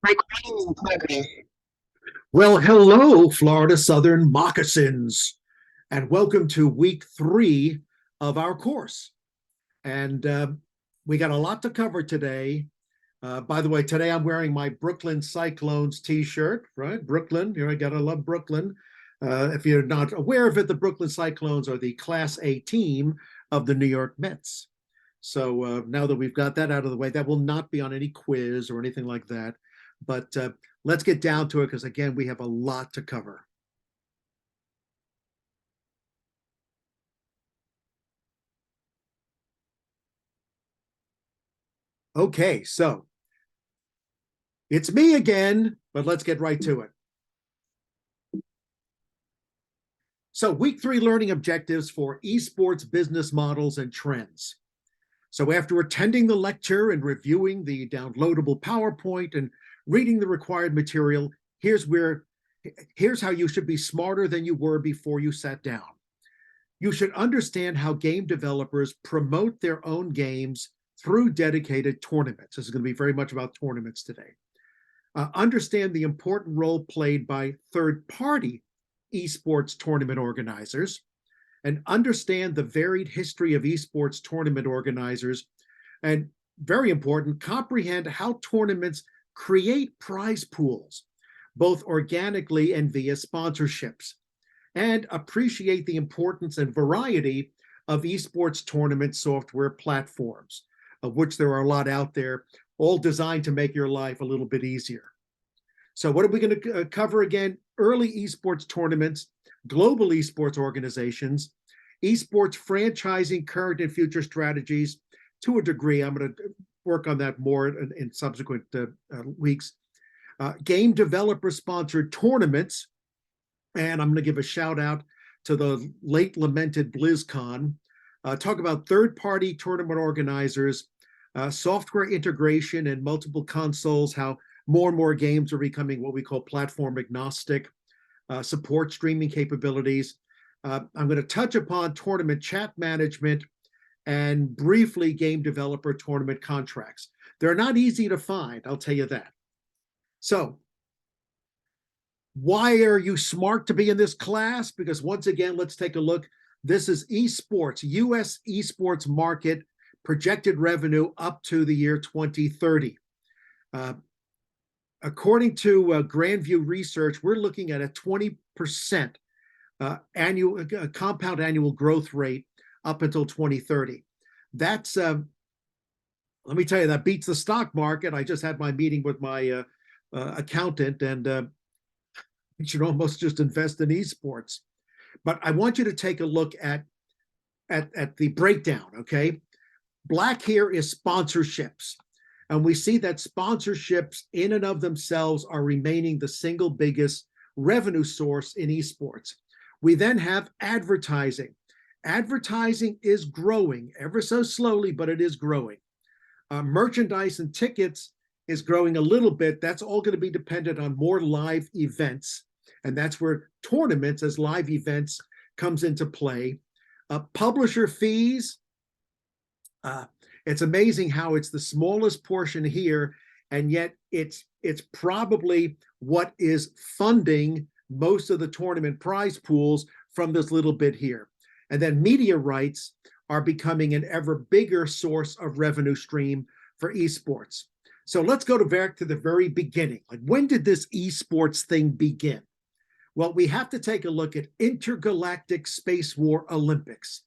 Recording in progress. Well, hello, Florida Southern Moccasins, and welcome to week 3 of our course. And we got a lot to cover today. By the way, today I'm wearing my Brooklyn Cyclones t-shirt, right? Brooklyn, here I gotta love Brooklyn. If you're not aware of it, the Brooklyn Cyclones are the Class A team of the New York Mets. So now that we've got that out of the way, that will not be on any quiz or anything like that. But let's get down to it because, again, we have a lot to cover. Okay, so it's me again, but let's get right to it. So week 3 learning objectives for esports business models and trends. So after attending the lecture and reviewing the downloadable PowerPoint and reading the required material, here's how you should be smarter than you were before you sat down. You should understand how game developers promote their own games through dedicated tournaments. This is going to be very much about tournaments today. Understand the important role played by third-party esports tournament organizers, and understand the varied history of esports tournament organizers, and very important, comprehend how tournaments create prize pools, both organically and via sponsorships, and appreciate the importance and variety of esports tournament software platforms, of which there are a lot out there, all designed to make your life a little bit easier. So what are we going to cover again? Early esports tournaments, global esports organizations, esports franchising, current and future strategies. To a degree, I'm going to work on that more in subsequent weeks. Game developer-sponsored tournaments, and I'm going to give a shout out to the late lamented BlizzCon. Talk about third-party tournament organizers, software integration and multiple consoles, how more and more games are becoming what we call platform agnostic, support streaming capabilities. I'm going to touch upon tournament chat management and briefly game developer tournament contracts. They're not easy to find, I'll tell you that. So, why are you smart to be in this class? Because once again, let's take a look. This is esports, US esports market projected revenue up to the year 2030. According to Grandview Research, we're looking at a 20% annual compound annual growth rate up until 2030. That's let me tell you, that beats the stock market. I just had my meeting with my accountant, and you should almost just invest in esports. But I want you to take a look at the breakdown. Okay, black here is sponsorships. And we see that sponsorships in and of themselves are remaining the single biggest revenue source in esports. We then have advertising. Advertising is growing ever so slowly, but it is growing. Merchandise and tickets is growing a little bit. That's all going to be dependent on more live events. And that's where tournaments as live events comes into play. Publisher fees, it's amazing how it's the smallest portion here, and yet it's probably what is funding most of the tournament prize pools from this little bit here. And then media rights are becoming an ever bigger source of revenue stream for esports. So let's go back to the very beginning. Like, when did this esports thing begin? Well, we have to take a look at Intergalactic Space War Olympics.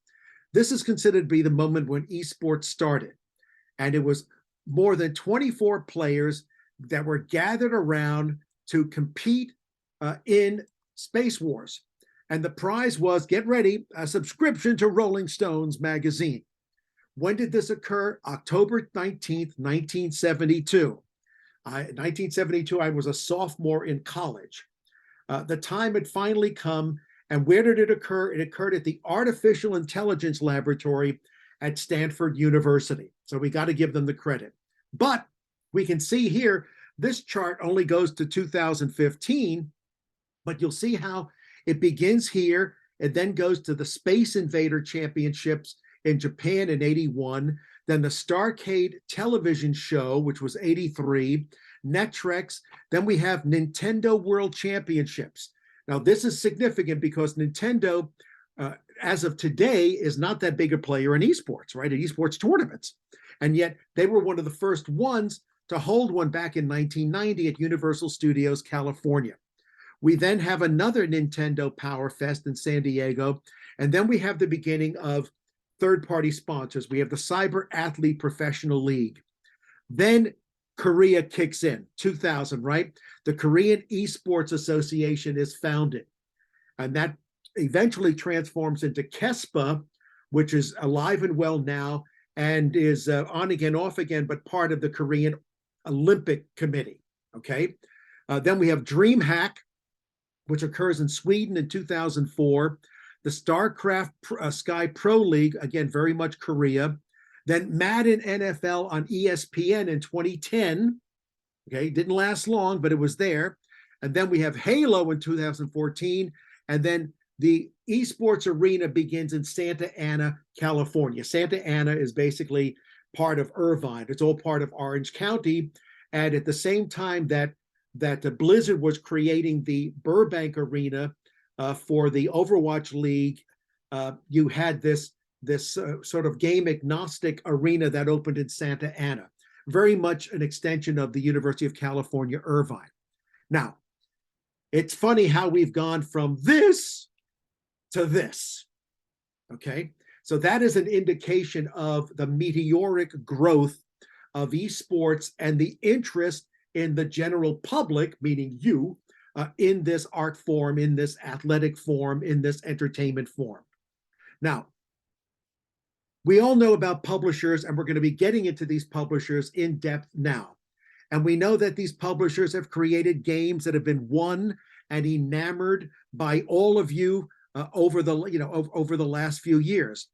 This is considered to be the moment when esports started. And it was more than 24 players that were gathered around to compete in Space Wars. And the prize was, get ready, a subscription to Rolling Stones magazine. When did this occur? October 19th, 1972. 1972, I was a sophomore in college. The time had finally come. And where did it occur? It occurred at the Artificial Intelligence Laboratory at Stanford University. So we got to give them the credit. But we can see here, this chart only goes to 2015, but you'll see how it begins here. It then goes to the Space Invader Championships in Japan in 81, then the Starcade television show, which was 83, Netrex. Then we have Nintendo World Championships. Now, this is significant because Nintendo, as of today, is not that big a player in esports, right? In esports tournaments. And yet they were one of the first ones to hold one back in 1990 at Universal Studios, California. We then have another Nintendo Power Fest in San Diego. And then we have the beginning of third-party sponsors. We have the Cyber Athlete Professional League. Then Korea kicks in, 2000, right? The Korean Esports Association is founded. And that eventually transforms into KESPA, which is alive and well now and is on again, off again, but part of the Korean Olympic Committee, okay? Then we have DreamHack, which occurs in Sweden in 2004. The StarCraft Sky Pro League, again, very much Korea. Then Madden NFL on ESPN in 2010. Okay, didn't last long, but it was there. And then we have Halo in 2014. And then the esports arena begins in Santa Ana, California. Santa Ana is basically part of Irvine. It's all part of Orange County. And at the same time that Blizzard was creating the Burbank Arena for the Overwatch League, you had this sort of game agnostic arena that opened in Santa Ana, very much an extension of the University of California, Irvine. Now, it's funny how we've gone from this to this, okay? So that is an indication of the meteoric growth of esports and the interest in the general public, meaning you, in this art form, in this athletic form, in this entertainment form. Now, we all know about publishers, and we're going to be getting into these publishers in depth now. And we know that these publishers have created games that have been won and enamored by all of you over the last few years.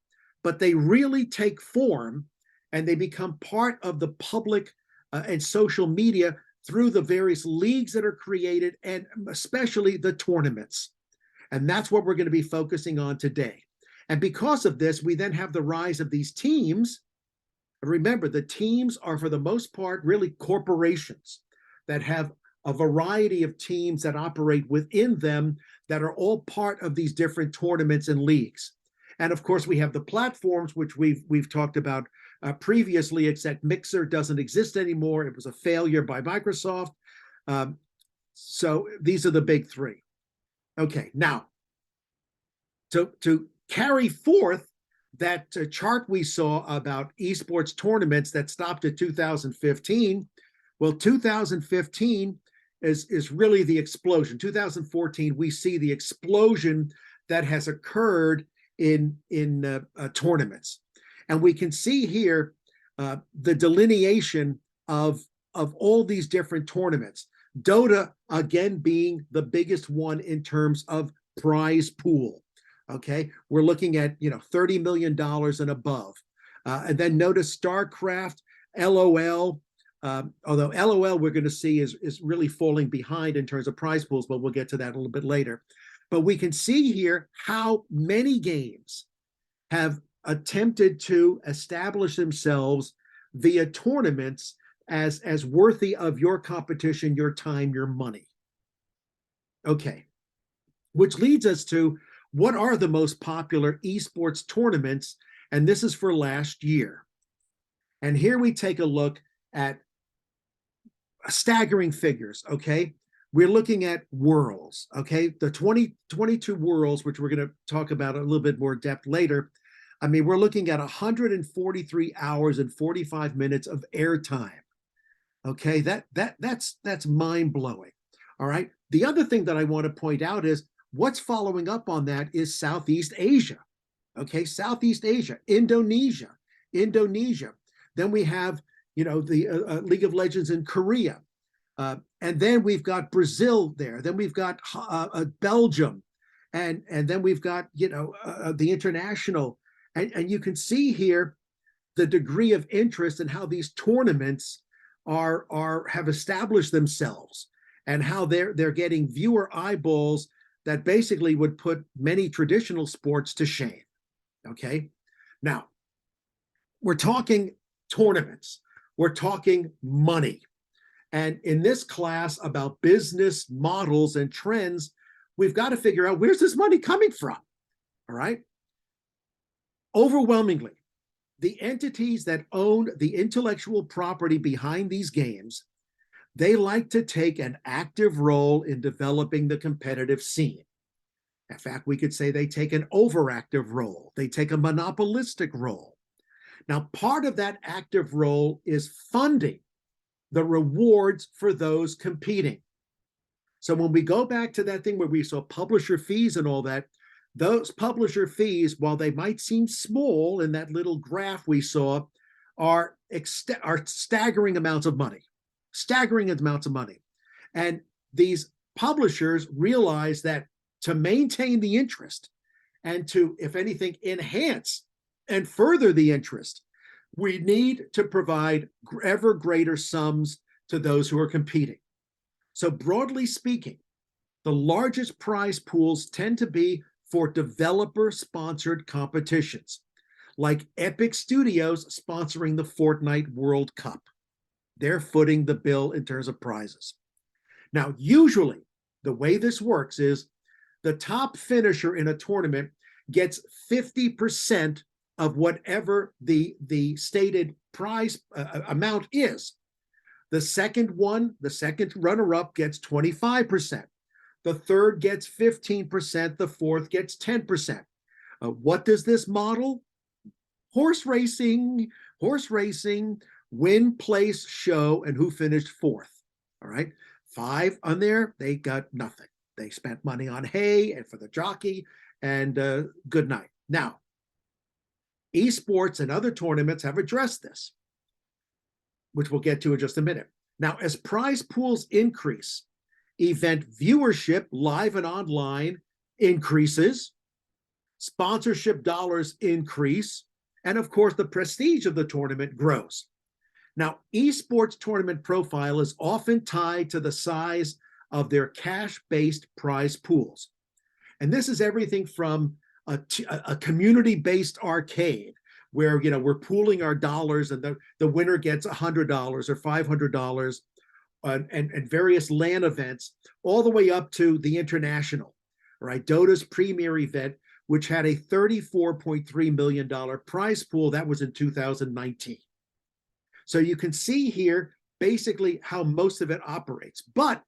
But they really take form and they become part of the public and social media through the various leagues that are created, and especially the tournaments. And that's what we're going to be focusing on today. And because of this, we then have the rise of these teams. Remember, the teams are, for the most part, really corporations that have a variety of teams that operate within them that are all part of these different tournaments and leagues. And of course, we have the platforms, which we've talked about previously, except Mixer doesn't exist anymore. It was a failure by Microsoft. So these are the big three. Okay, now, to carry forth that chart we saw about esports tournaments that stopped at 2015, well, 2015 is really the explosion. 2014, we see the explosion that has occurred in tournaments. And we can see here the delineation of all these different tournaments. Dota, again, being the biggest one in terms of prize pool. Okay, we're looking at $30 million and above. And then notice StarCraft, LOL, although LOL we're going to see is really falling behind in terms of prize pools, but we'll get to that a little bit later. But we can see here how many games have attempted to establish themselves via tournaments as worthy of your competition, your time, your money. Okay, which leads us to what are the most popular esports tournaments, and this is for last year. And here we take a look at staggering figures, okay? We're looking at Worlds, okay? The 2022 Worlds, which we're going to talk about a little bit more depth later. I mean, we're looking at 143 hours and 45 minutes of airtime. Okay, that's mind-blowing. All right. The other thing that I want to point out is what's following up on that is Southeast Asia. Okay, Southeast Asia, Indonesia. Then we have, the League of Legends in Korea. And then we've got Brazil there. Then we've got Belgium. And then we've got, the international. And you can see here the degree of interest and how these tournaments have established themselves and how they're getting viewer eyeballs that basically would put many traditional sports to shame. Okay, now we're talking tournaments, we're talking money, And in this class about business models and trends, we've got to figure out, where's this money coming from? All right. Overwhelmingly, the entities that own the intellectual property behind these games, they like to take an active role in developing the competitive scene. In fact, we could say they take an overactive role. They take a monopolistic role. Now, part of that active role is funding the rewards for those competing. So when we go back to that thing where we saw publisher fees and all that, those publisher fees, while they might seem small in that little graph we saw, are staggering amounts of money, staggering amounts of money. And these publishers realize that to maintain the interest and to, if anything, enhance and further the interest, we need to provide ever greater sums to those who are competing. So broadly speaking, the largest prize pools tend to be for developer-sponsored competitions, like Epic Studios sponsoring the Fortnite World Cup. They're footing the bill in terms of prizes. Now, usually, the way this works is the top finisher in a tournament gets 50% of whatever the stated prize amount is. The second runner-up gets 25%. The third gets 15%. The fourth gets 10%. What does this model? Horse racing, win, place, show, and who finished fourth. All right. 5 on there, they got nothing. They spent money on hay and for the jockey, and good night. Now, esports and other tournaments have addressed this, which we'll get to in just a minute. Now, as prize pools increase, event viewership, live and online, increases, sponsorship dollars increase, and of course, the prestige of the tournament grows. Now, esports tournament profile is often tied to the size of their cash-based prize pools. And this is everything from a community-based arcade where, you know, we're pooling our dollars and the winner gets $100 or $500 and various LAN events, all the way up to the international, right? Dota's premier event, which had a $34.3 million prize pool. That was in 2019. So you can see here basically how most of it operates. But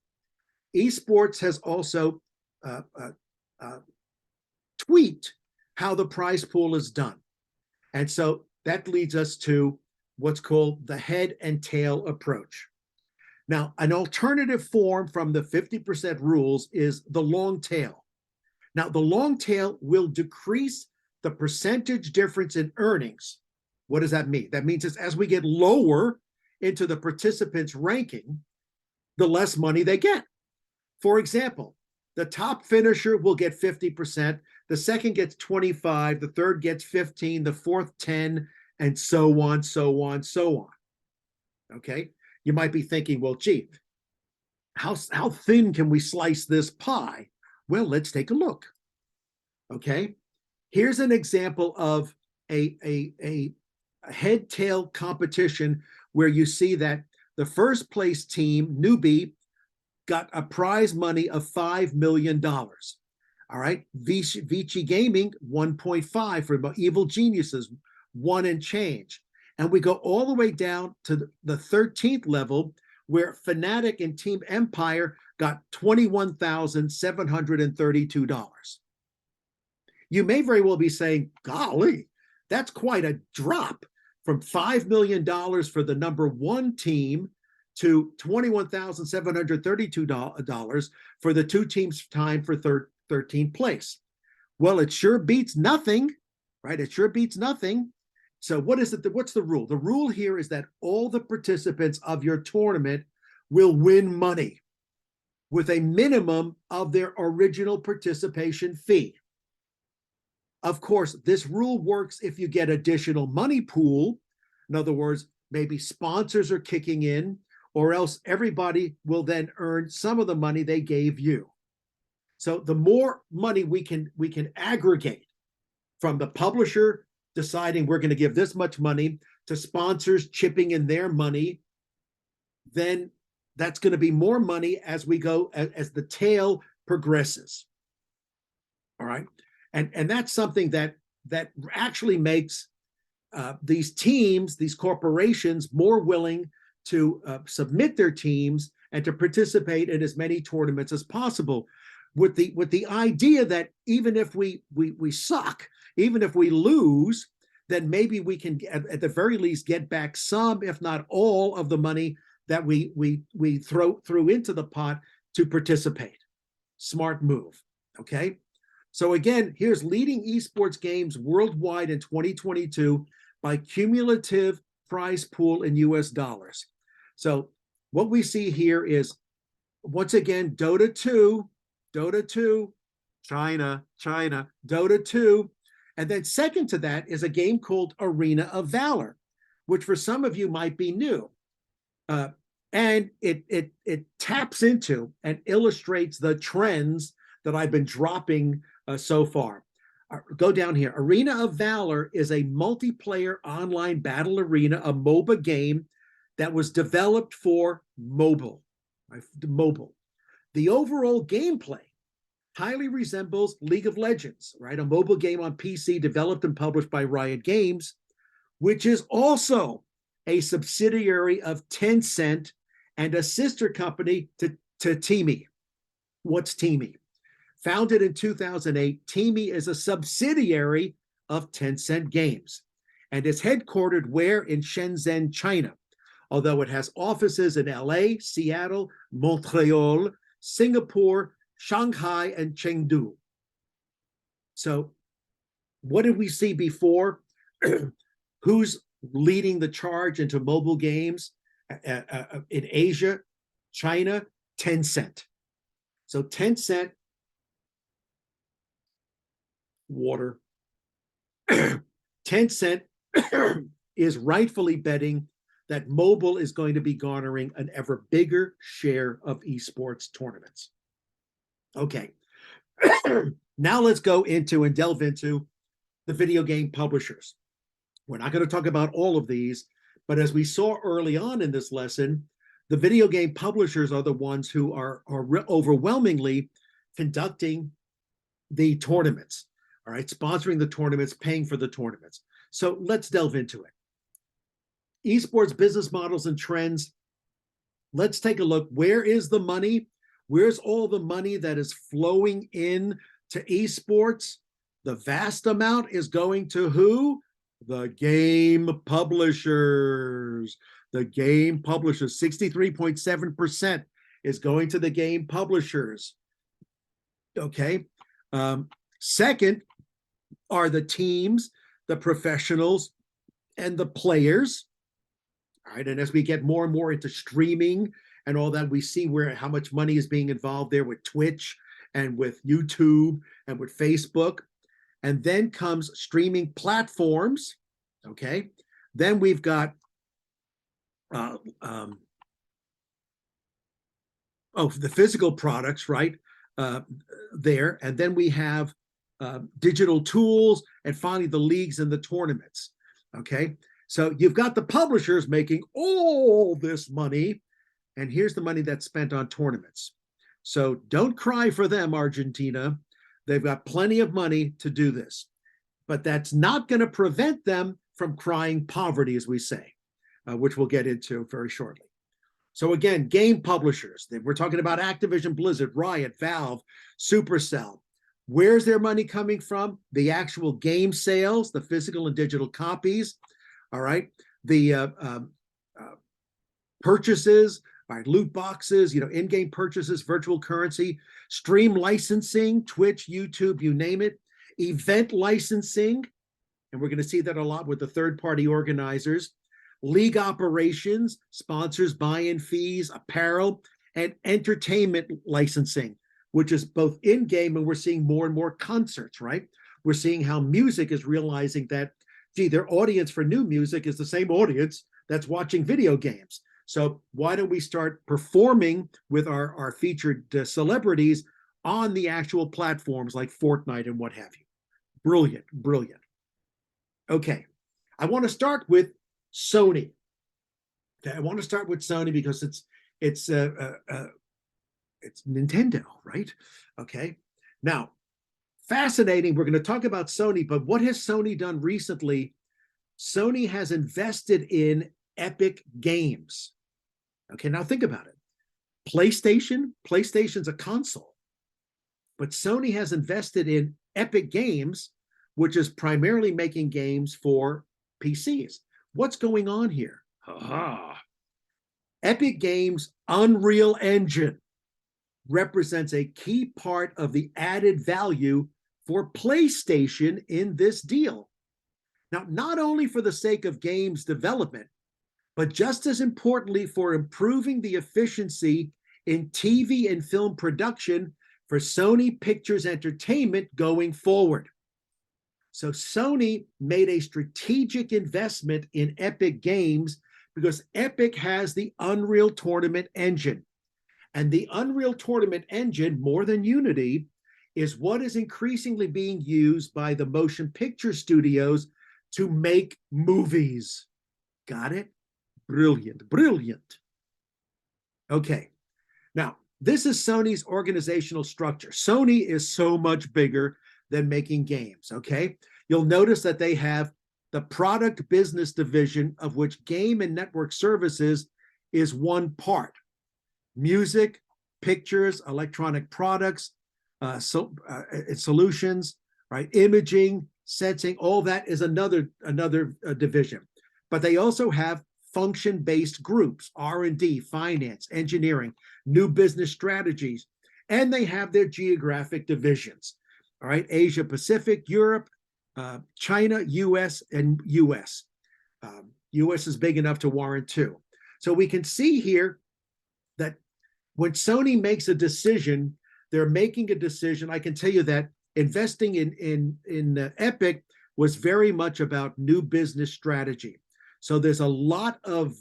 esports has also tweaked how the prize pool is done. And so that leads us to what's called the head and tail approach. Now, an alternative form from the 50% rules is the long tail. Now, the long tail will decrease the percentage difference in earnings. What does that mean? That means it's as we get lower into the participants' ranking, the less money they get. For example, the top finisher will get 50%, the second gets 25, the third gets 15, the fourth 10, and so on, so on, so on. Okay? You might be thinking, well, gee, how thin can we slice this pie? Well, let's take a look. Okay? Here's an example of a head-tail competition where you see that the first place team, newbie, got a prize money of $5 million. All right, Vici Gaming, 1.5 for Evil Geniuses, 1 and change. And we go all the way down to the 13th level where Fnatic and Team Empire got $21,732. You may very well be saying, golly, that's quite a drop from $5 million for the number 1 team to $21,732 for the 2 teams tied for 13th place. Well, it sure beats nothing, right? It sure beats nothing. So what is it? What's the rule? The rule here is that all the participants of your tournament will win money with a minimum of their original participation fee. Of course, this rule works if you get additional money pool. In other words, maybe sponsors are kicking in, or else everybody will then earn some of the money they gave you. So the more money we can aggregate from the publisher deciding we're going to give this much money to sponsors chipping in their money, then that's going to be more money as we go, as the tail progresses. All right. And that's something that actually makes these teams, these corporations, more willing to submit their teams and to participate in as many tournaments as possible, with the idea that even if we suck, even if we lose, then maybe we can at the very least get back some, if not all, of the money that we threw into the pot to participate. Smart move. Okay. So again, here's leading esports games worldwide in 2022 by cumulative prize pool in US dollars. So what we see here is, once again, Dota 2, China, Dota 2. And then second to that is a game called Arena of Valor, which for some of you might be new. And it taps into and illustrates the trends that I've been dropping so far. Go down here. Arena of Valor is a multiplayer online battle arena, a MOBA game that was developed for mobile. Right? Mobile. The overall gameplay highly resembles League of Legends, right? A mobile game on PC developed and published by Riot Games, which is also a subsidiary of Tencent and a sister company to Teamy. What's Teamy? Founded in 2008, Teamy is a subsidiary of Tencent Games and is headquartered where? In Shenzhen, China, although it has offices in LA, Seattle, Montreal, Singapore, Shanghai, and Chengdu. So what did we see before? Who's leading the charge into mobile games in Asia? China, Tencent. So Tencent, water. Tencent is rightfully betting that mobile is going to be garnering an ever bigger share of esports tournaments. Okay, now let's go into and delve into the video game publishers. We're not going to talk about all of these, but as we saw early on in this lesson, the video game publishers are the ones who are overwhelmingly conducting the tournaments, all right, sponsoring the tournaments, paying for the tournaments. So let's delve into it. Esports business models and trends. Let's take a look. Where is the money? Where's all the money that is flowing in to esports? The vast amount is going to who? The game publishers. The game publishers. 63.7% is going to the game publishers. Okay. Second are the teams, the professionals, and the players. All right. And as we get more and more into streaming and all that, we see how much money is being involved there with Twitch and with YouTube and with Facebook. And then comes streaming platforms. Okay. Then we've got the physical products, right? There. And then we have digital tools, and finally the leagues and the tournaments. Okay. So you've got the publishers making all this money, and here's the money that's spent on tournaments. So don't cry for them, Argentina. They've got plenty of money to do this, but that's not going to prevent them from crying poverty, as we say, which we'll get into very shortly. So again, game publishers, we're talking about Activision, Blizzard, Riot, Valve, Supercell. Where's their money coming from? The actual game sales, the physical and digital copies. All right. The purchases, all right, loot boxes, in-game purchases, virtual currency, stream licensing, Twitch, YouTube, you name it, event licensing. And we're going to see that a lot with the third-party organizers, league operations, sponsors, buy-in fees, apparel, and entertainment licensing, which is both in-game, and we're seeing more and more concerts, right? We're seeing how music is realizing that, gee, their audience for new music is the same audience that's watching video games. So why don't we start performing with our featured celebrities on the actual platforms like Fortnite and what have you? Brilliant, brilliant. Okay, I want to start with Sony. Okay, I want to start with Sony because it's Nintendo, right? Okay. Now, fascinating. We're going to talk about Sony, but what has Sony done recently? Sony has invested in Epic Games. Okay, now think about it. PlayStation's a console, but Sony has invested in Epic Games, which is primarily making games for PCs. What's going on here? Epic Games' Unreal Engine represents a key part of the added value for PlayStation in this deal. Now, not only for the sake of games development, but just as importantly for improving the efficiency in TV and film production for Sony Pictures Entertainment going forward. So Sony made a strategic investment in Epic Games because Epic has the Unreal Tournament engine. And the Unreal Tournament engine, more than Unity, is what is increasingly being used by the motion picture studios to make movies. Got it? Brilliant, brilliant. Okay, now this is Sony's organizational structure. Sony is so much bigger than making games, okay? You'll notice that they have the product business division, of which game and network services is one part. Music, pictures, electronic products, solutions, right? Imaging, sensing, all that is another division. But they also have function-based groups, R&D, finance, engineering, new business strategies, and they have their geographic divisions. All right, Asia Pacific, Europe, China, US, and US. US is big enough to warrant two. So we can see here that when Sony makes a decision, they're making a decision. I can tell you that investing in Epic was very much about new business strategy. So there's a lot of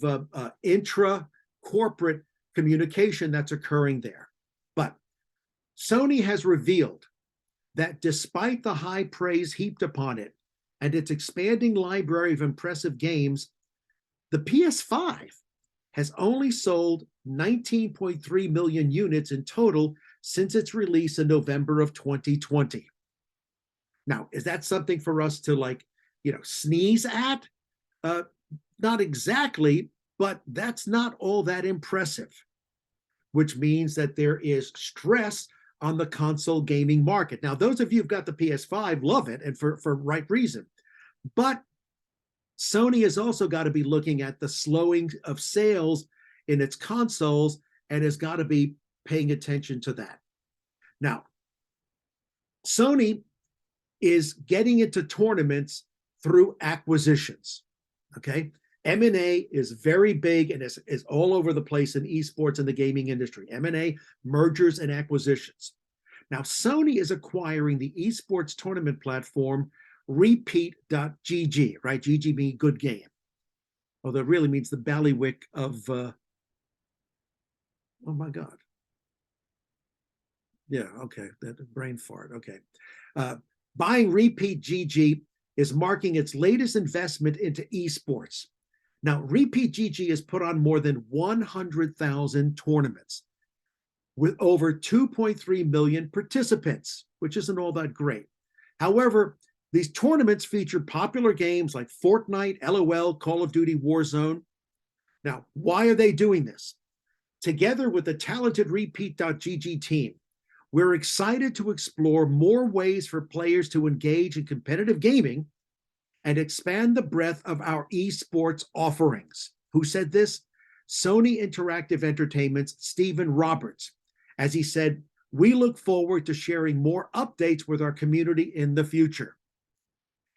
intra-corporate communication that's occurring there. But Sony has revealed that despite the high praise heaped upon it and its expanding library of impressive games, the PS5 has only sold 19.3 million units in total since its release in November of 2020. Now, is that something for us to sneeze at? Not exactly, but that's not all that impressive, which means that there is stress on the console gaming market. Now, those of you who've got the PS5 love it, and for right reason. But Sony has also got to be looking at the slowing of sales in its consoles and has got to be paying attention to that. Now, Sony is getting into tournaments through acquisitions, okay? M&A is very big and is all over the place in esports and the gaming industry. M&A, mergers and acquisitions. Now, Sony is acquiring the esports tournament platform Repeat.gg, right? GG means good game. Although it really means the ballywick of, oh my God. Yeah, okay, that brain fart, okay. Buying Repeat.gg is marking its latest investment into esports. Now, Repeat.gg has put on more than 100,000 tournaments with over 2.3 million participants, which isn't all that great. However, these tournaments feature popular games like Fortnite, LOL, Call of Duty, Warzone. Now, why are they doing this? Together with the talented Repeat.gg team, we're excited to explore more ways for players to engage in competitive gaming and expand the breadth of our esports offerings. Who said this? Sony Interactive Entertainment's Stephen Roberts, as he said, "We look forward to sharing more updates with our community in the future.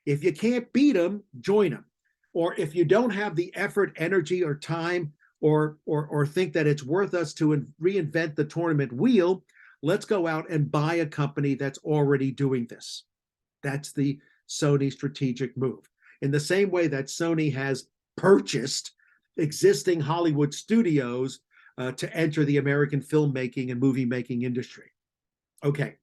If you can't beat them, join them. Or if you don't have the effort, energy, or time, or think that it's worth us to reinvent the tournament wheel, let's go out and buy a company that's already doing this." That's the Sony strategic move. In the same way that Sony has purchased existing Hollywood studios to enter the American filmmaking and movie making industry. Okay,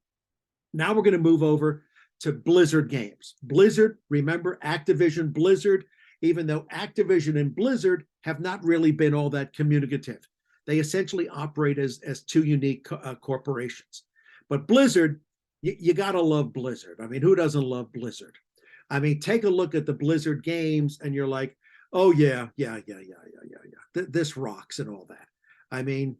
now we're going to move over to Blizzard games. Blizzard, remember Activision Blizzard, even though Activision and Blizzard have not really been all that communicative. They essentially operate as two unique corporations. But Blizzard, you got to love Blizzard. I mean, who doesn't love Blizzard? I mean, take a look at the Blizzard games and you're like, oh yeah. This rocks and all that. I mean,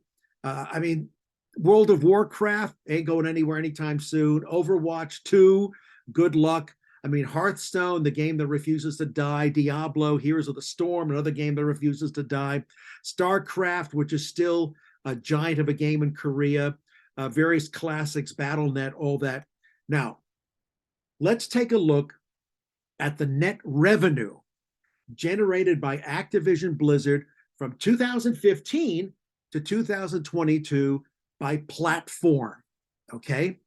World of Warcraft ain't going anywhere anytime soon. Overwatch 2, good luck. I mean, Hearthstone, the game that refuses to die. Diablo, Heroes of the Storm, another game that refuses to die. StarCraft, which is still a giant of a game in Korea. Various classics, BattleNet, all that. Now, let's take a look at the net revenue generated by Activision Blizzard from 2015 to 2022 by platform, okay?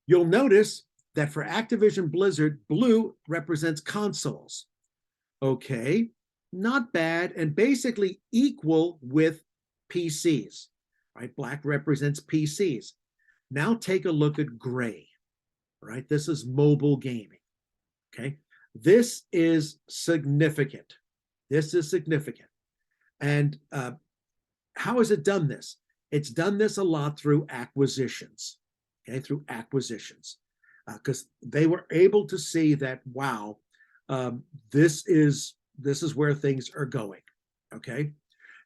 You'll notice that for Activision Blizzard, blue represents consoles. Okay, not bad, and basically equal with PCs, right? Black represents PCs. Now take a look at gray, right? This is mobile gaming, okay? This is significant. This is significant. And how has it done this? It's done this a lot through acquisitions, okay? Through acquisitions. Because they were able to see that, wow, this is where things are going, okay?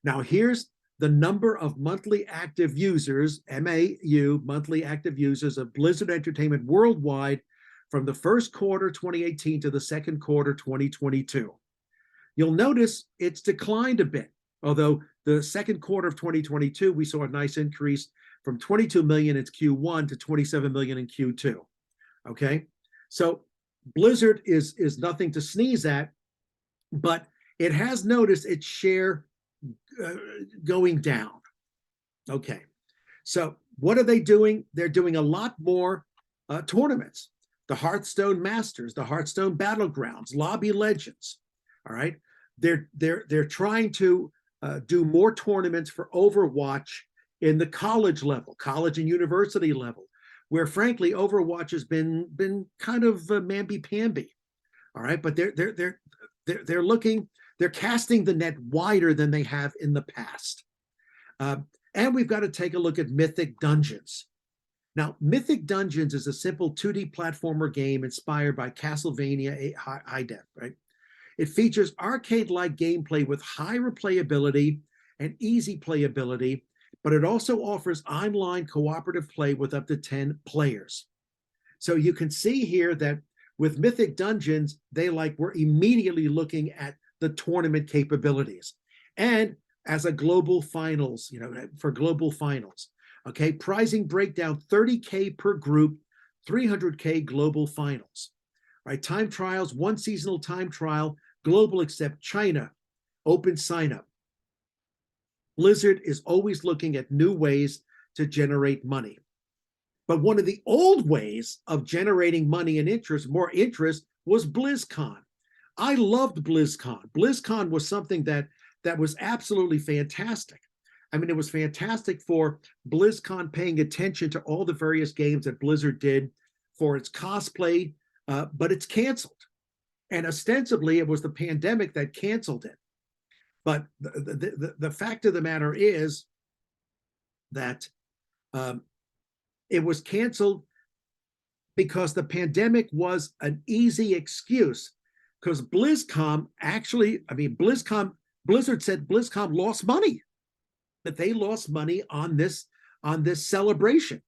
Now here's the number of monthly active users, MAU, monthly active users of Blizzard Entertainment worldwide from the first quarter 2018 to the second quarter 2022. You'll notice it's declined a bit, although the second quarter of 2022, we saw a nice increase from 22 million in Q1 to 27 million in Q2. Okay, so Blizzard is nothing to sneeze at, but it has noticed its share going down. Okay, so what are they doing? They're doing a lot more tournaments. The Hearthstone Masters, the Hearthstone Battlegrounds, Lobby Legends. All right, they're trying to do more tournaments for Overwatch in the college level, college and university level, where frankly Overwatch has been kind of mamby-pamby, all right. But they're looking, they're casting the net wider than they have in the past. And we've got to take a look at Mythic Dungeons. Now, Mythic Dungeons is a simple 2D platformer game inspired by Castlevania High Def, right? It features arcade-like gameplay with high replayability and easy playability, but it also offers online cooperative play with up to 10 players. So you can see here that with Mythic Dungeons, they were immediately looking at the tournament capabilities. And as a global finals, for global finals, okay, prizing breakdown, 30K per group, 300K global finals. Right, time trials, one seasonal time trial, global except China, open sign up. Blizzard is always looking at new ways to generate money. But one of the old ways of generating money and interest, more interest, was BlizzCon. I loved BlizzCon. BlizzCon was something that was absolutely fantastic. I mean, it was fantastic for BlizzCon paying attention to all the various games that Blizzard did for its cosplay, but it's canceled. And ostensibly, it was the pandemic that canceled it. But the fact of the matter is that it was canceled because the pandemic was an easy excuse. Because BlizzCon Blizzard said BlizzCon lost money, that they lost money on this celebration,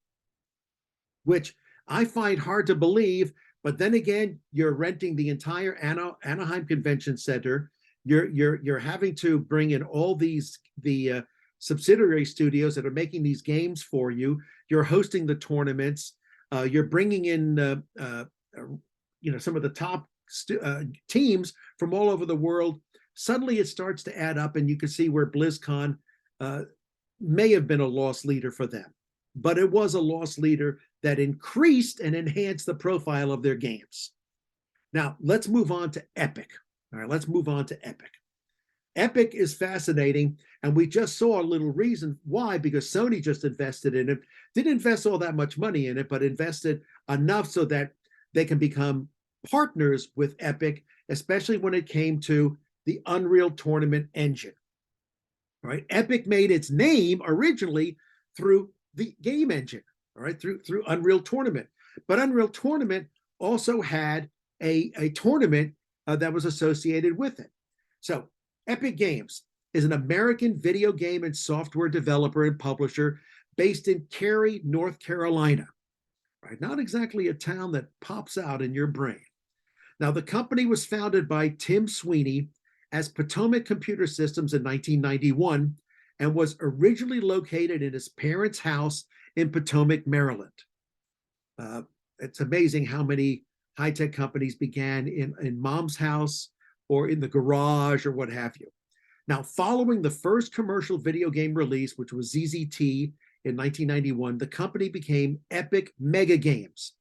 which I find hard to believe. But then again, you're renting the entire Anaheim Convention Center. You're having to bring in all the subsidiary studios that are making these games for you. You're hosting the tournaments. You're bringing in some of the top teams from all over the world. Suddenly, it starts to add up, and you can see where BlizzCon may have been a loss leader for them, but it was a loss leader that increased and enhanced the profile of their games. Now, let's move on to Epic. All right, let's move on to Epic. Epic is fascinating, and we just saw a little reason why, because Sony just invested in it. Didn't invest all that much money in it, but invested enough so that they can become partners with Epic, especially when it came to the Unreal Tournament engine. right? Epic made its name originally through the game engine, all right, through Unreal Tournament. But Unreal Tournament also had a tournament that was associated with it. So Epic Games is an American video game and software developer and publisher based in Cary, North Carolina, right? Not exactly a town that pops out in your brain. Now, the company was founded by Tim Sweeney as Potomac Computer Systems in 1991 and was originally located in his parents' house in Potomac, Maryland. It's amazing how many high-tech companies began in mom's house or in the garage or what have you. Now, following the first commercial video game release, which was ZZT in 1991, the company became Epic Mega Games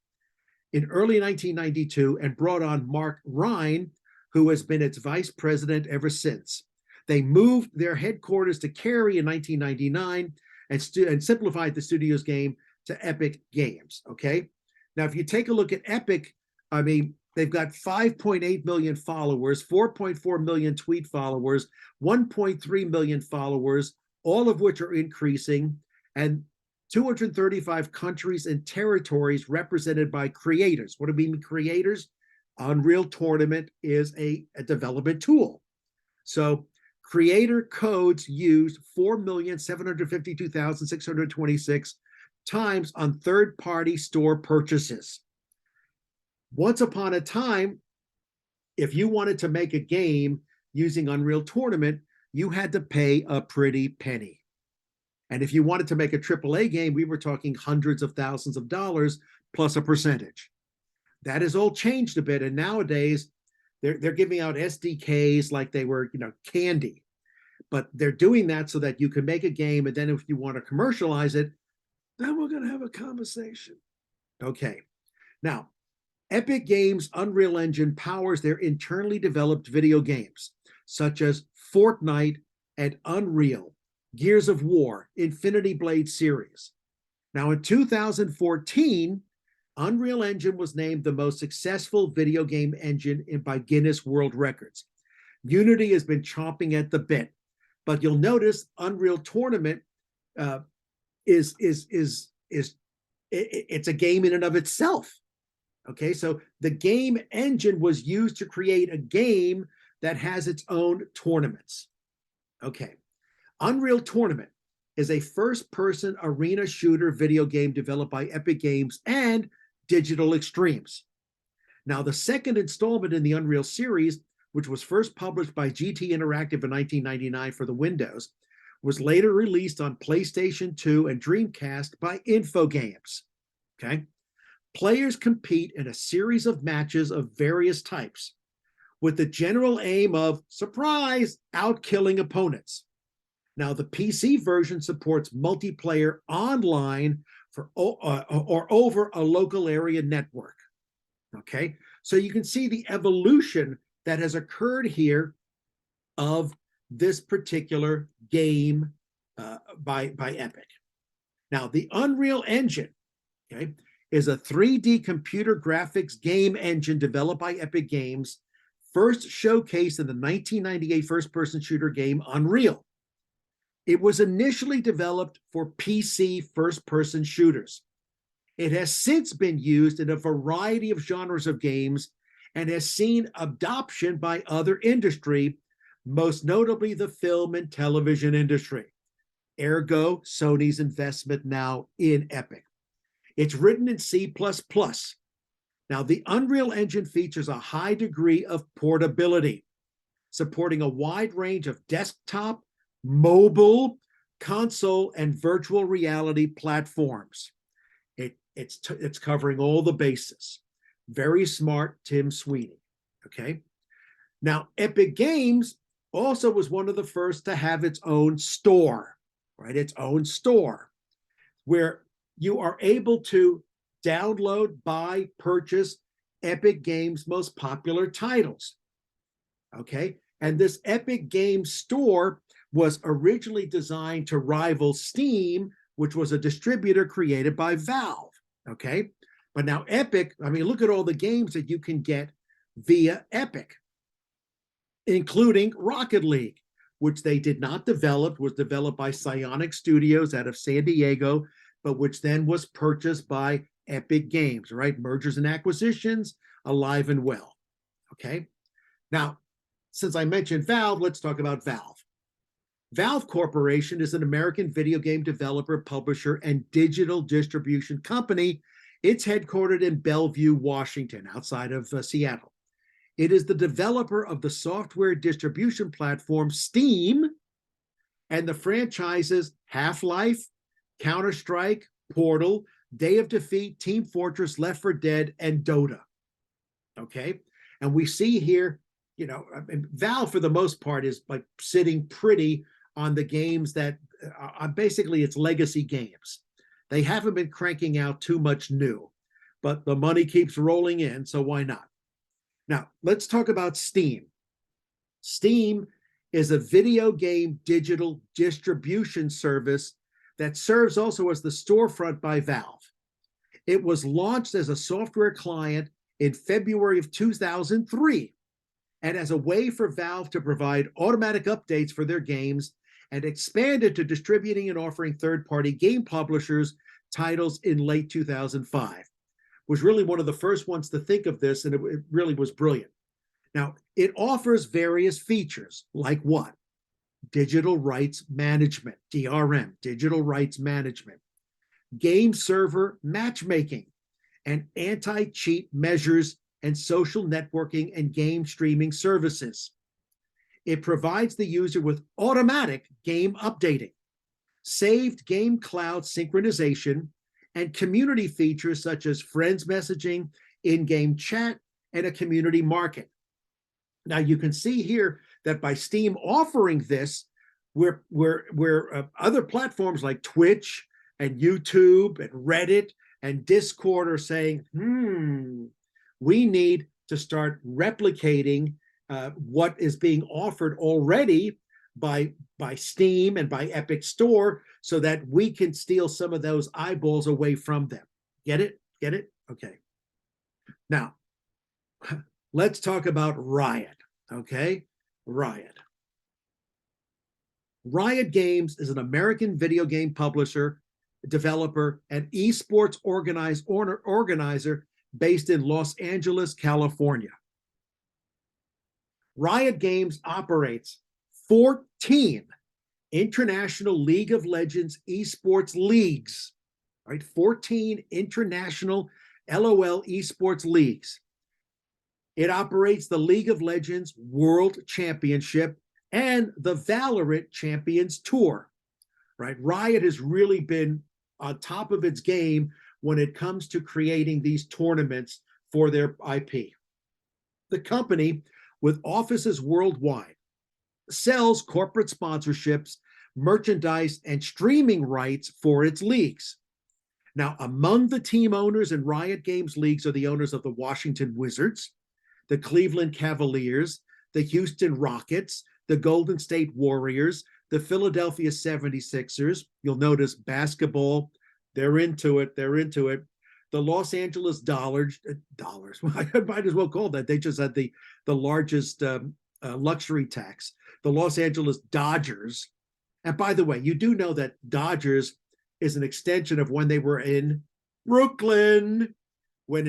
in early 1992 and brought on Mark Rhine, who has been its vice president ever since. They moved their headquarters to Cary in 1999 and simplified the studio's game to Epic Games, okay? Now, if you take a look at Epic, I mean, they've got 5.8 million followers, 4.4 million tweet followers, 1.3 million followers, all of which are increasing, and 235 countries and territories represented by creators. What do we mean creators? Unreal Tournament is a development tool. So creator codes used 4,752,626 times on third-party store purchases. Once upon a time, if you wanted to make a game using Unreal Tournament, you had to pay a pretty penny. And if you wanted to make a AAA game, we were talking hundreds of thousands of dollars plus a percentage. That has all changed a bit. And nowadays, they're giving out SDKs like they were, candy. But they're doing that so that you can make a game. And then if you want to commercialize it, then we're going to have a conversation. Okay. Now, Epic Games' Unreal Engine powers their internally developed video games, such as Fortnite and Unreal, Gears of War, Infinity Blade series. Now, in 2014, Unreal Engine was named the most successful video game engine by Guinness World Records. Unity has been chomping at the bit, but you'll notice Unreal Tournament it's a game in and of itself. Okay, so the game engine was used to create a game that has its own tournaments. Okay, Unreal Tournament is a first-person arena shooter video game developed by Epic Games and Digital Extremes. Now, the second installment in the Unreal series, which was first published by GT Interactive in 1999 for the Windows, was later released on PlayStation 2 and Dreamcast by Infogames. Okay? Players compete in a series of matches of various types with the general aim of, surprise, out-killing opponents. Now, the PC version supports multiplayer online or over a local area network. Okay, so you can see the evolution that has occurred here of this particular game by Epic. Now, the Unreal Engine, okay, is a 3D computer graphics game engine developed by Epic Games, first showcased in the 1998 first-person shooter game Unreal. It was initially developed for PC first-person shooters. It has since been used in a variety of genres of games and has seen adoption by other industry, most notably the film and television industry. Ergo, Sony's investment now in Epic. It's written in C++. Now, the Unreal Engine features a high degree of portability, supporting a wide range of desktop, mobile, console, and virtual reality platforms. It's covering all the bases. Very smart, Tim Sweeney. Okay. Now, Epic Games also was one of the first to have its own store, right? Its own store where you are able to download, buy, purchase Epic Games' most popular titles. Okay. And this Epic Games store was originally designed to rival Steam, which was a distributor created by Valve. Okay. But now Epic, I mean, look at all the games that you can get via Epic, including Rocket League, which they did not develop, was developed by Psionic Studios out of San Diego, but which then was purchased by Epic Games, right? Mergers and acquisitions, alive and well. Okay. Now, since I mentioned Valve, let's talk about Valve. Valve Corporation is an American video game developer, publisher, and digital distribution company. It's headquartered in Bellevue, Washington, outside of Seattle. It is the developer of the software distribution platform Steam and the franchises Half-Life, Counter-Strike, Portal, Day of Defeat, Team Fortress, Left 4 Dead, and Dota. Okay, and we see here, you know, Valve for the most part is like sitting pretty on the games that basically it's legacy games. They haven't been cranking out too much new, but the money keeps rolling in, so why not? Now, let's talk about Steam. Steam is a video game digital distribution service that serves also as the storefront by Valve. It was launched as a software client in February of 2003 and as a way for Valve to provide automatic updates for their games and expanded to distributing and offering third-party game publishers titles in late 2005. Was really one of the first ones to think of this, and it really was brilliant. Now, it offers various features like what? Digital rights management, DRM, digital rights management, game server matchmaking, and anti-cheat measures and social networking and game streaming services. It provides the user with automatic game updating, saved game cloud synchronization, and community features such as friends messaging, in-game chat, and a community market. Now you can see here that by Steam offering this, where other platforms like Twitch and YouTube and Reddit and Discord are saying, we need to start replicating what is being offered already by Steam and by Epic Store so that we can steal some of those eyeballs away from them. Get it? Get it? Okay. Now, let's talk about Riot, okay? Riot. Riot Games is an American video game publisher, developer, and esports organizer based in Los Angeles, California. Riot Games operates 14 international League of Legends esports leagues, right? 14 international LOL esports leagues. It operates the League of Legends World Championship and the Valorant Champions Tour, right? Riot has really been on top of its game when it comes to creating these tournaments for their IP. The company, with offices worldwide, sells corporate sponsorships, merchandise, and streaming rights for its leagues. Now, among the team owners in Riot Games leagues are the owners of the Washington Wizards, the Cleveland Cavaliers, the Houston Rockets, the Golden State Warriors, the Philadelphia 76ers. You'll notice basketball, they're into it. The Los Angeles dollars, I might as well call that. They just had the largest luxury tax. The Los Angeles Dodgers. And by the way, you do know that Dodgers is an extension of when they were in Brooklyn. When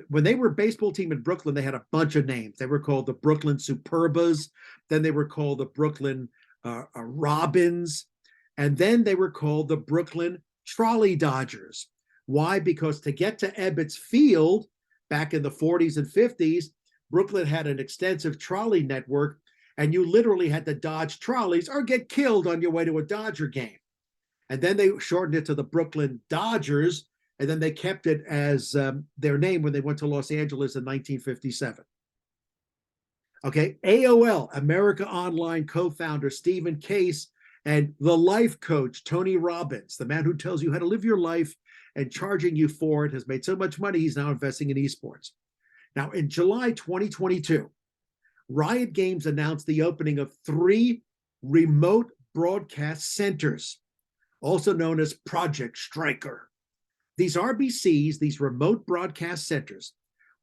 they were a baseball team in Brooklyn, they had a bunch of names. They were called the Brooklyn Superbas. Then they were called the Brooklyn Robins. And then they were called the Brooklyn Trolley Dodgers. Why? Because to get to Ebbets Field back in the 40s and 50s, Brooklyn had an extensive trolley network, and you literally had to dodge trolleys or get killed on your way to a Dodger game. And then they shortened it to the Brooklyn Dodgers, and then they kept it as their name when they went to Los Angeles in 1957. Okay, AOL, America Online co-founder Stephen Case, and the life coach, Tony Robbins, the man who tells you how to live your life and charging you for it, has made so much money, he's now investing in esports. Now, in July 2022, Riot Games announced the opening of 3 remote broadcast centers, also known as Project Striker. These RBCs, these remote broadcast centers,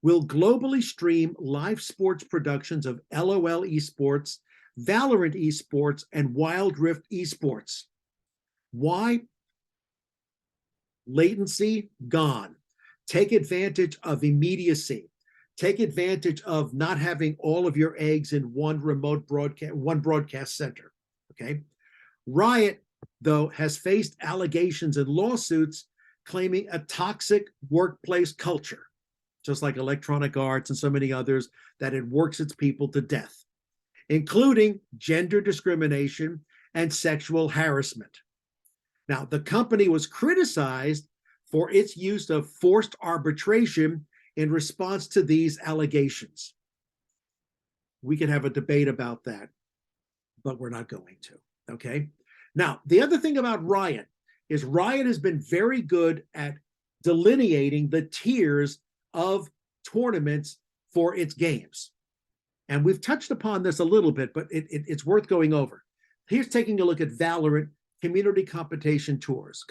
will globally stream live sports productions of LOL esports Valorant Esports, and Wild Rift Esports. Why? Latency gone. Take advantage of immediacy. Take advantage of not having all of your eggs in one broadcast center. Okay. Riot, though, has faced allegations and lawsuits claiming a toxic workplace culture, just like Electronic Arts and so many others, that it works its people to death, including gender discrimination and sexual harassment. Now, the company was criticized for its use of forced arbitration in response to these allegations. We could have a debate about that, but we're not going to, okay? Now, the other thing about Riot is Riot has been very good at delineating the tiers of tournaments for its games. And we've touched upon this a little bit, but it's worth going over. Here's taking a look at Valorant community competition tours.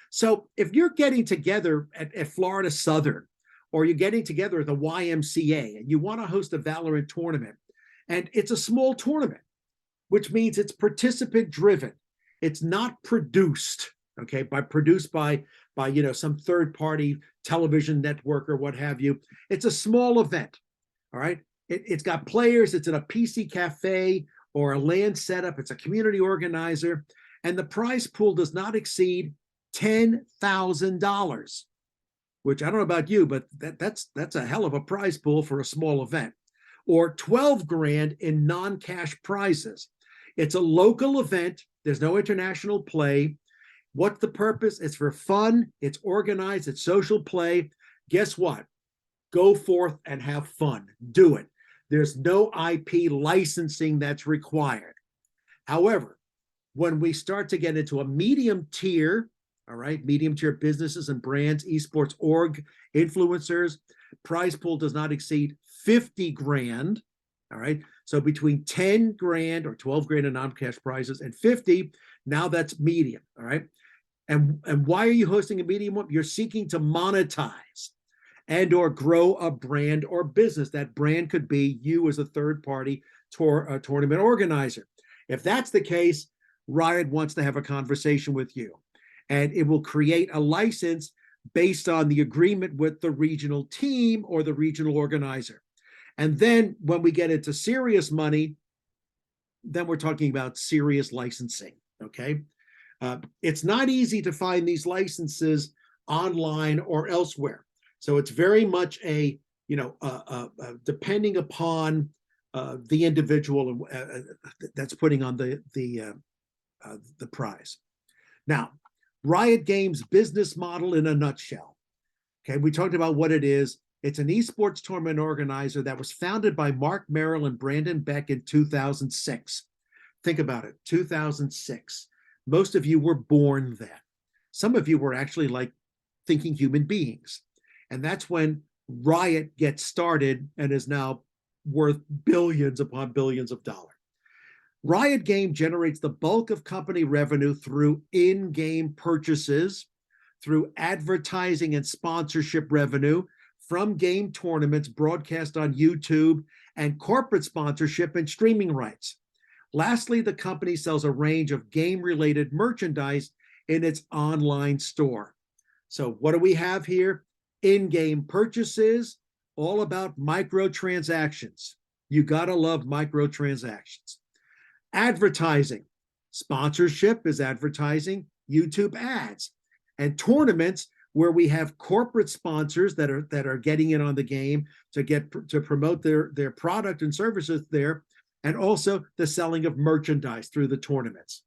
So if you're getting together at Florida Southern, or you're getting together at the YMCA and you want to host a Valorant tournament, and it's a small tournament, which means it's participant driven. It's not produced, okay, produced by some third party television network or what have you. It's a small event, all right? It's got players, it's in a PC cafe or a LAN setup, it's a community organizer, and the prize pool does not exceed $10,000, which I don't know about you, but that's a hell of a prize pool for a small event, or 12 grand in non-cash prizes. It's a local event. There's no international play. What's the purpose? It's for fun. It's organized. It's social play. Guess what? Go forth and have fun. Do it. There's no IP licensing that's required. However, when we start to get into a medium tier, all right, medium tier businesses and brands, esports org, influencers, prize pool does not exceed 50 grand. All right. So between 10 grand or 12 grand in non-cash prizes and 50, now that's medium. All right. And why are you hosting a medium one? You're seeking to monetize and or grow a brand or business. That brand could be you as a third party tournament organizer. If that's the case, Riot wants to have a conversation with you, and it will create a license based on the agreement with the regional team or the regional organizer. And then when we get into serious money, then we're talking about serious licensing, okay? It's not easy to find these licenses online or elsewhere. So it's very much depending upon the individual that's putting on the prize. Now, Riot Games business model in a nutshell. Okay, we talked about what it is. It's an esports tournament organizer that was founded by Mark Merrill and Brandon Beck in 2006. Think about it, 2006. Most of you were born then. Some of you were actually like thinking human beings. And that's when Riot gets started and is now worth billions upon billions of dollars. Riot Game generates the bulk of company revenue through in-game purchases, through advertising and sponsorship revenue from game tournaments broadcast on YouTube, and corporate sponsorship and streaming rights. Lastly, the company sells a range of game-related merchandise in its online store. So what do we have here? In-game purchases, all about microtransactions. You gotta love microtransactions. Advertising. Sponsorship is advertising, YouTube ads, and tournaments where we have corporate sponsors that are getting in on the game to promote their product and services there, and also the selling of merchandise through the tournaments,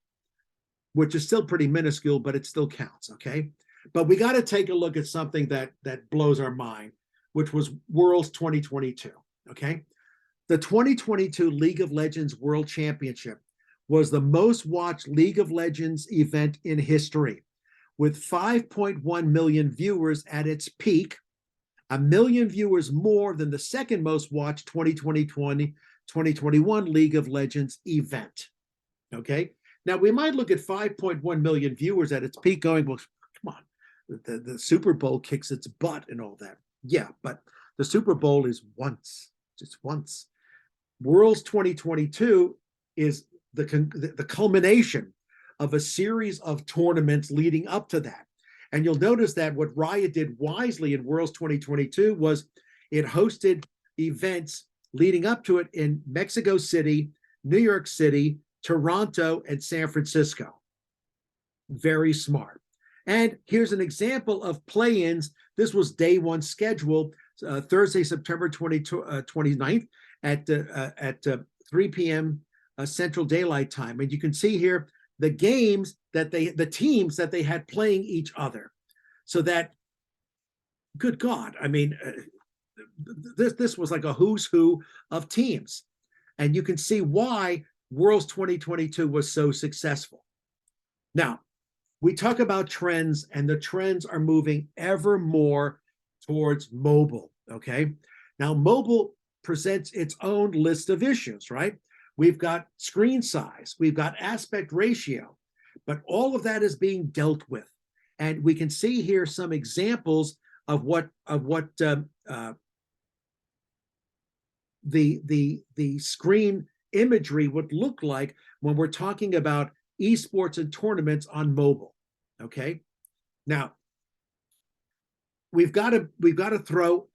which is still pretty minuscule, but it still counts, okay? But we got to take a look at something that blows our mind, which was Worlds 2022, okay? The 2022 League of Legends World Championship was the most watched League of Legends event in history, with 5.1 million viewers at its peak, 1 million viewers more than the second most watched 2021 League of Legends event, okay? Now, we might look at 5.1 million viewers at its peak going, well, come on, the Super Bowl kicks its butt and all that. Yeah, but the Super Bowl is once, just once. Worlds 2022 is the culmination of a series of tournaments leading up to that. And you'll notice that what Riot did wisely in Worlds 2022 was it hosted events leading up to it in Mexico City, New York City, Toronto, and San Francisco. Very smart. And here's an example of play-ins. This was day one schedule, Thursday, September 29th at 3 p.m. Central Daylight Time. And you can see here the teams that they had playing each other. So that, good God, I mean, this was like a who's who of teams. And you can see why Worlds 2022 was so successful. Now, we talk about trends, and the trends are moving ever more towards mobile, okay? Now, mobile presents its own list of issues, right? We've got screen size, we've got aspect ratio, but all of that is being dealt with. And we can see here some examples of what the screen imagery would look like when we're talking about esports and tournaments on mobile. Okay, now we've got to throw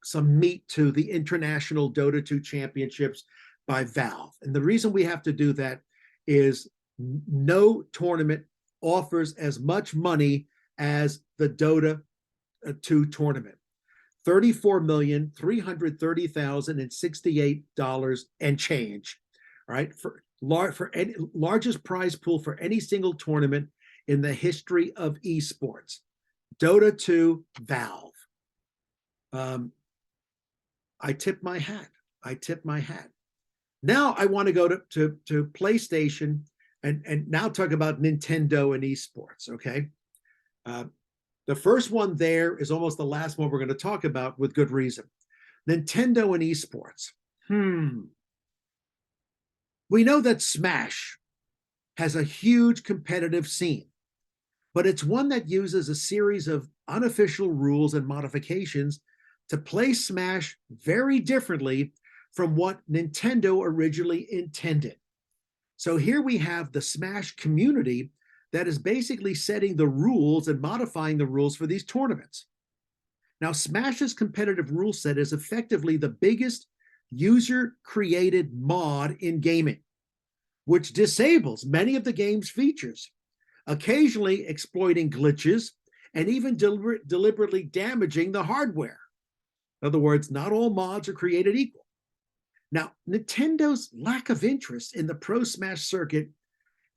some meat to the International Dota 2 Championships by Valve, and the reason we have to do that is no tournament offers as much money as the Dota 2 tournament. $34,330,068 and change, right? For any largest prize pool for any single tournament in the history of esports. Dota 2, Valve. I tip my hat. Now I want to go to PlayStation and now talk about Nintendo and esports, okay? The first one there is almost the last one we're going to talk about with good reason. Nintendo and esports. We know that Smash has a huge competitive scene, but it's one that uses a series of unofficial rules and modifications to play Smash very differently from what Nintendo originally intended. So here we have the Smash community that is basically setting the rules and modifying the rules for these tournaments. Now, Smash's competitive rule set is effectively the biggest user-created mod in gaming, which disables many of the game's features, occasionally exploiting glitches and even deliberately damaging the hardware. In other words, not all mods are created equal. Now, Nintendo's lack of interest in the Pro Smash circuit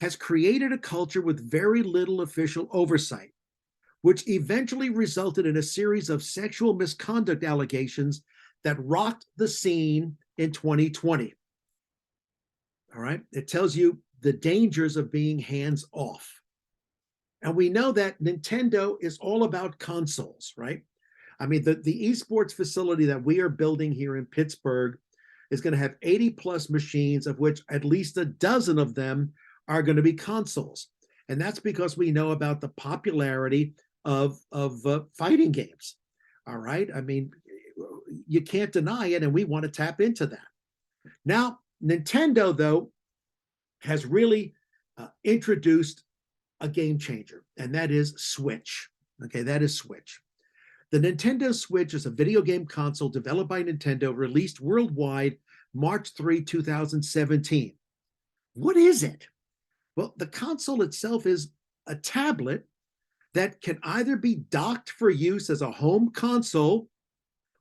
has created a culture with very little official oversight, which eventually resulted in a series of sexual misconduct allegations that rocked the scene in 2020. All right, it tells you the dangers of being hands off. And we know that Nintendo is all about consoles, right? I mean, the esports facility that we are building here in Pittsburgh is going to have 80 plus machines, of which at least a dozen of them are going to be consoles. And that's because we know about the popularity of fighting games. All right. I mean, you can't deny it, and we want to tap into that. Now, Nintendo, though, has really introduced a game changer, and that is Switch. Okay, that is Switch. The Nintendo Switch is a video game console developed by Nintendo, released worldwide March 3, 2017. What is it? Well, the console itself is a tablet that can either be docked for use as a home console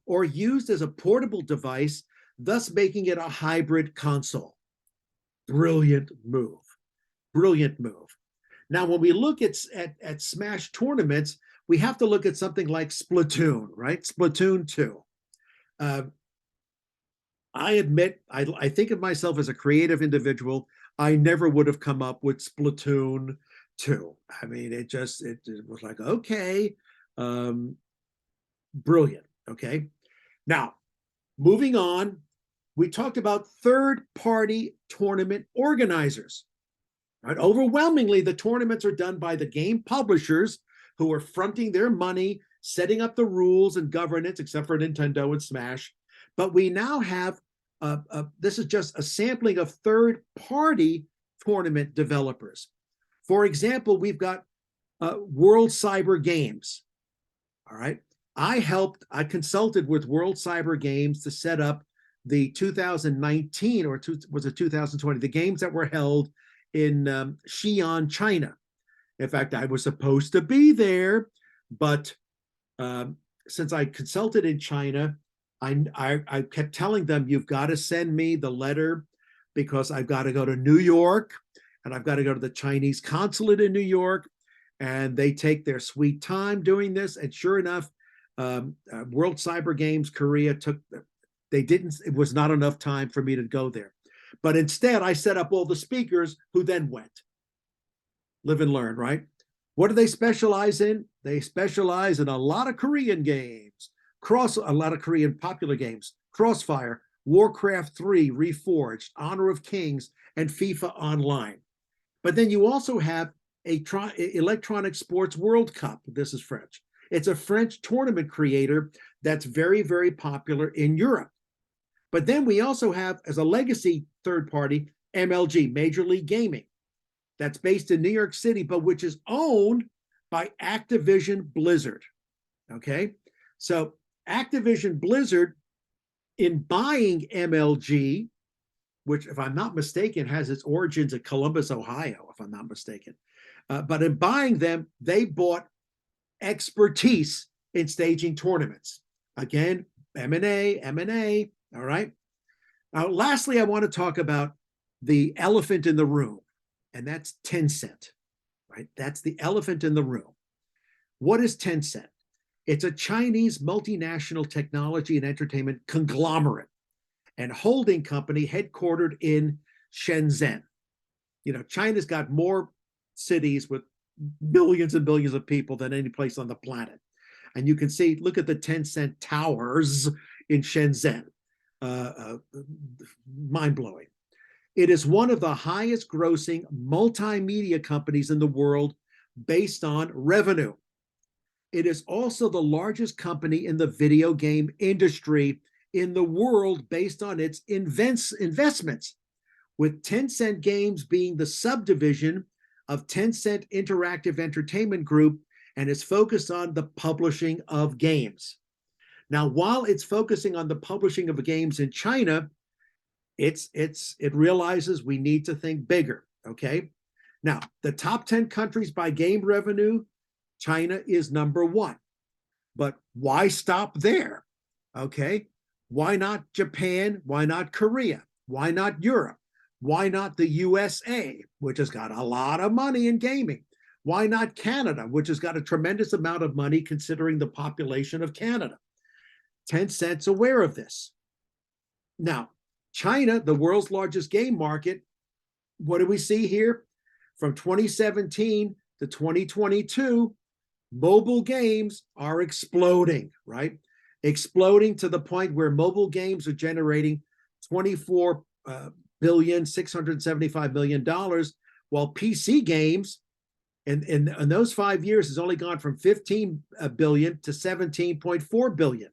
or used as a portable device, thus making it a hybrid console. Brilliant move. Brilliant move. Now, when we look at Smash tournaments, we have to look at something like Splatoon, right? Splatoon 2. I admit, I think of myself as a creative individual. I never would have come up with Splatoon 2. I mean, it was like, okay, brilliant, okay? Now, moving on, we talked about third-party tournament organizers. Right? Overwhelmingly, the tournaments are done by the game publishers who are fronting their money, setting up the rules and governance, except for Nintendo and Smash. But we now have this is just a sampling of third-party tournament developers. For example, we've got World Cyber Games. All right. I consulted with World Cyber Games to set up the 2019 or was it 2020, the games that were held in Xi'an, China. In fact, I was supposed to be there, but since I consulted in China, I kept telling them, you've got to send me the letter because I've got to go to New York and I've got to go to the Chinese consulate in New York. And they take their sweet time doing this. And sure enough, World Cyber Games Korea it was not enough time for me to go there. But instead, I set up all the speakers who then went. Live and learn, right? What do they specialize in? They specialize in a lot of Korean games, a lot of Korean popular games, Crossfire, Warcraft 3, Reforged, Honor of Kings, and FIFA Online. But then you also have Electronic Sports World Cup. This is French. It's a French tournament creator that's very, very popular in Europe. But then we also have, as a legacy third party, MLG, Major League Gaming, that's based in New York City, but which is owned by Activision Blizzard. Okay, so Activision Blizzard, in buying MLG, which, if I'm not mistaken, has its origins in Columbus, Ohio, if I'm not mistaken. But in buying them, they bought expertise in staging tournaments. Again, M&A, all right? Now, lastly, I want to talk about the elephant in the room, and that's Tencent, right? That's the elephant in the room. What is Tencent? It's a Chinese multinational technology and entertainment conglomerate and holding company headquartered in Shenzhen. You know, China's got more cities with billions and billions of people than any place on the planet. And you can see, look at the Tencent towers in Shenzhen. Mind-blowing. It is one of the highest grossing multimedia companies in the world based on revenue. It is also the largest company in the video game industry in the world based on its investments, with Tencent Games being the subdivision of Tencent Interactive Entertainment Group, and is focused on the publishing of games. Now, while it's focusing on the publishing of games in China, it realizes we need to think bigger, okay? Now, the top 10 countries by game revenue, China is number 1. But why stop there? Okay, why not Japan? Why not Korea? Why not Europe? Why not the USA, which has got a lot of money in gaming? Why not Canada, which has got a tremendous amount of money considering the population of Canada? Tencent's aware of this. Now, China, the world's largest game market, what do we see here? From 2017 to 2022, mobile games are exploding, right? Exploding to the point where mobile games are generating $24,675 million, while PC games in those 5 years has only gone from 15 billion to 17.4 billion.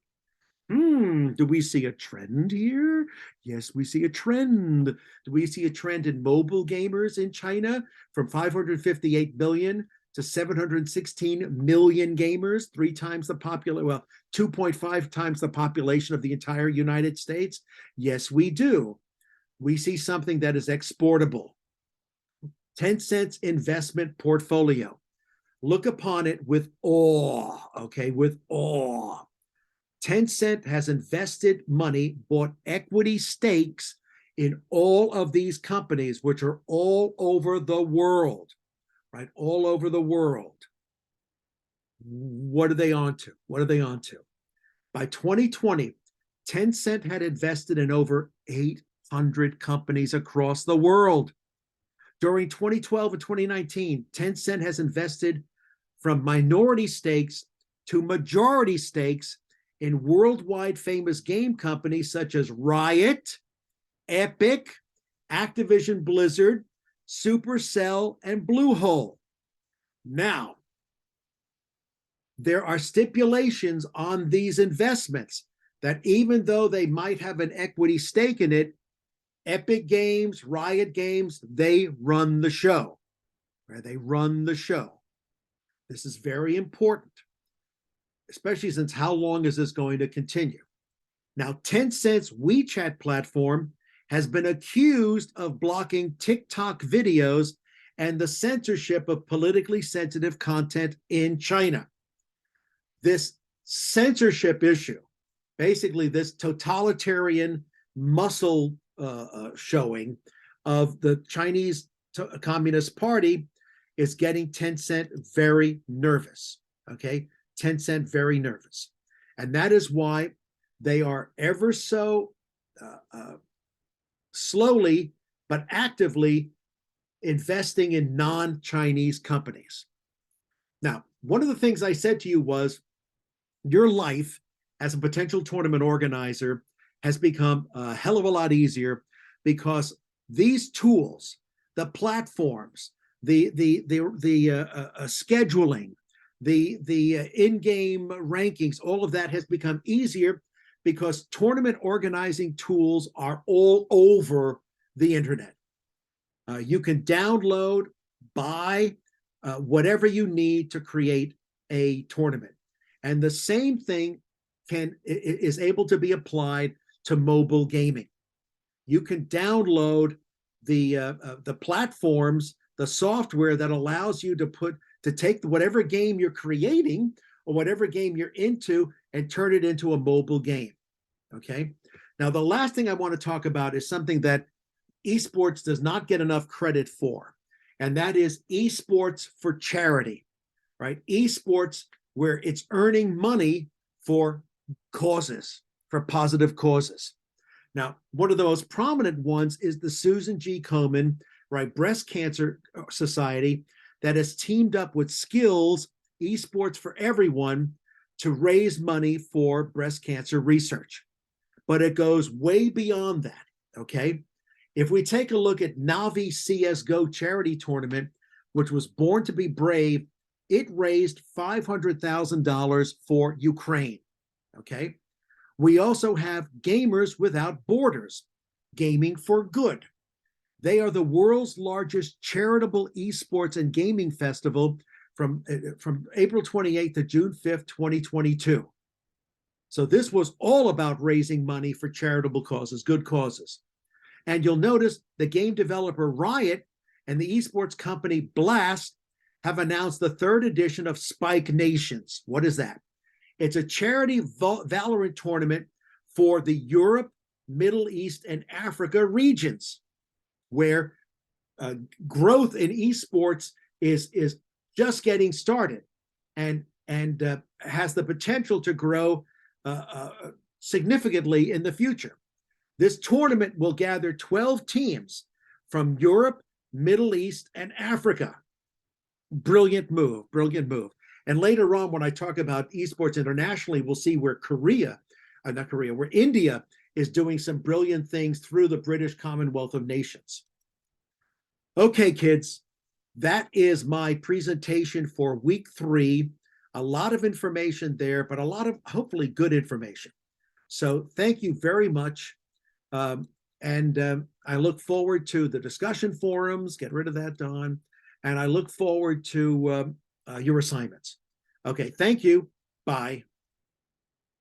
Do we see a trend here? Yes, we see a trend. Do we see a trend in mobile gamers in China from 558 million to 716 million gamers, 3 times the population, well, 2.5 times the population of the entire United States? Yes, we do. We see something that is exportable. Tencent's investment portfolio. Look upon it with awe, okay, with awe. Tencent has invested money, bought equity stakes in all of these companies, which are all over the world, right? All over the world. What are they on to? What are they on to? By 2020, Tencent had invested in over 800 companies across the world. During 2012 and 2019, Tencent has invested from minority stakes to majority stakes in worldwide famous game companies such as Riot, Epic, Activision Blizzard, Supercell, and Bluehole. Now, there are stipulations on these investments. that even though they might have an equity stake in it, Epic Games, Riot Games, they run the show. Right? They run the show. This is very important, especially since how long is this going to continue? Now, Tencent's WeChat platform has been accused of blocking TikTok videos and the censorship of politically sensitive content in China. This censorship issue, basically this totalitarian muscle showing of the Chinese Communist Party, is getting Tencent very nervous, okay? Tencent very nervous. And that is why they are ever so slowly but actively investing in non-Chinese companies. Now, one of the things I said to you was your life as a potential tournament organizer has become a hell of a lot easier because these tools, the platforms, the scheduling, the in-game rankings, all of that has become easier because tournament organizing tools are all over the internet. You can download, buy whatever you need to create a tournament. And the same thing is able to be applied to mobile gaming. You can download the platforms, the software that allows you to take whatever game you're creating or whatever game you're into and turn it into a mobile game. Okay. Now, the last thing I want to talk about is something that esports does not get enough credit for, and that is esports for charity, right? Esports where it's earning money for causes, for positive causes. Now, one of the most prominent ones is the Susan G. Komen, right, Breast Cancer Society, that has teamed up with Skills Esports for Everyone to raise money for breast cancer research. But it goes way beyond that, okay? If we take a look at Navi CSGO charity tournament, which was born to be brave, it raised $500,000 for Ukraine, okay? We also have Gamers Without Borders, Gaming for Good. They are the world's largest charitable esports and gaming festival from April 28th to June 5th, 2022. So this was all about raising money for charitable causes, good causes. And you'll notice the game developer Riot and the esports company Blast have announced the third edition of Spike Nations. What is that? It's a charity Valorant tournament for the Europe, Middle East, and Africa regions, where growth in esports is just getting started and has the potential to grow significantly in the future. This tournament will gather 12 teams from Europe, Middle East, and Africa. Brilliant move, brilliant move. And later on, when I talk about esports internationally, we'll see where where India is doing some brilliant things through the British Commonwealth of Nations. Okay, kids, that is my presentation for week 3. A lot of information there, but a lot of hopefully good information. So thank you very much. I look forward to the discussion forums. Get rid of that, Don. And I look forward to your assignments. Okay, thank you. Bye.